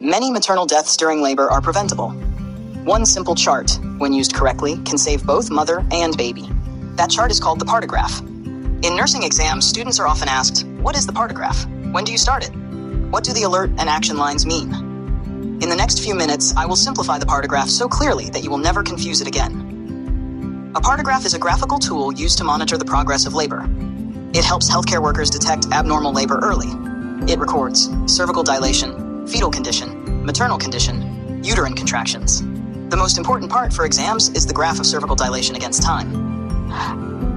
Many maternal deaths during labor are preventable. One simple chart, when used correctly, can save both mother and baby. That chart is called the Partograph. In nursing exams, students are often asked, what is the Partograph? When do you start it? What do the alert and action lines mean? In the next few minutes, I will simplify the Partograph so clearly that you will never confuse it again. A Partograph is a graphical tool used to monitor the progress of labor. It helps healthcare workers detect abnormal labor early. It records cervical dilation, fetal condition, maternal condition, uterine contractions. The most important part for exams is the graph of cervical dilation against time.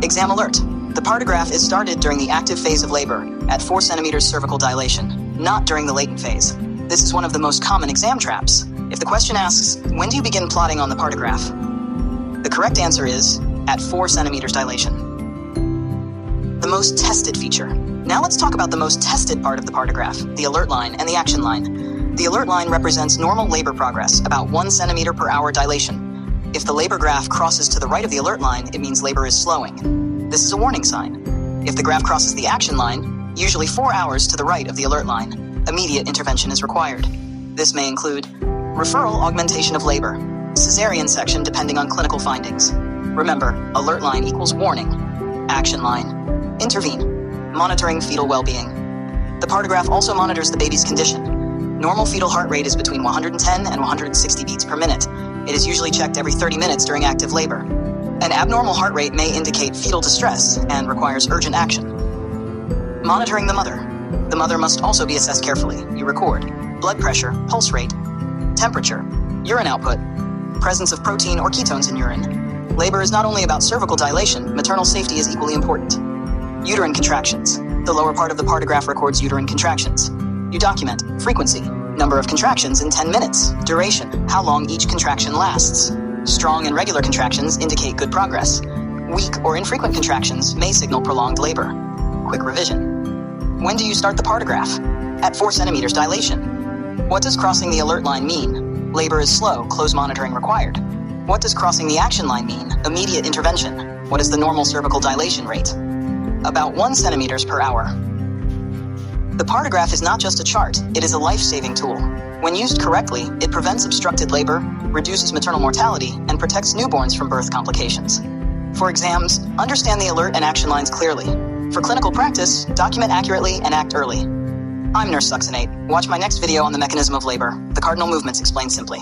Exam alert. The Partograph is started during the active phase of labor at 4 centimeters cervical dilation, not during the latent phase. This is one of the most common exam traps. If the question asks, when do you begin plotting on the Partograph? The correct answer is at 4 centimeters dilation. The most tested feature. Now let's talk about the most tested part of the Partograph, the alert line and the action line. The alert line represents normal labor progress, about 1 centimeter per hour dilation. If the labor graph crosses to the right of the alert line, it means labor is slowing. This is a warning sign. If the graph crosses the action line, usually 4 hours to the right of the alert line, immediate intervention is required. This may include referral augmentation of labor, cesarean section depending on clinical findings. Remember, alert line equals warning. Action line, intervene, monitoring fetal well-being. The Partograph also monitors the baby's condition. Normal fetal heart rate is between 110 and 160 beats per minute. It is usually checked every 30 minutes during active labor. An abnormal heart rate may indicate fetal distress and requires urgent action. Monitoring the mother. The mother must also be assessed carefully. You record blood pressure, pulse rate, temperature, urine output, presence of protein or ketones in urine. Labor is not only about cervical dilation, maternal safety is equally important. Uterine contractions. The lower part of the Partograph records uterine contractions. You document frequency, number of contractions in 10 minutes, duration, how long each contraction lasts. Strong and regular contractions indicate good progress. Weak or infrequent contractions may signal prolonged labor. Quick revision. When do you start the Partograph? At 4 centimeters dilation. What does crossing the alert line mean? Labor is slow, close monitoring required. What does crossing the action line mean? Immediate intervention. What is the normal cervical dilation rate? About 1 centimeters per hour. The Partograph is not just a chart, it is a life-saving tool. When used correctly, it prevents obstructed labor, reduces maternal mortality, and protects newborns from birth complications. For exams, understand the alert and action lines clearly. For clinical practice, document accurately and act early. I'm Nurse Succinate. Watch my next video on the mechanism of labor, the cardinal movements explained simply.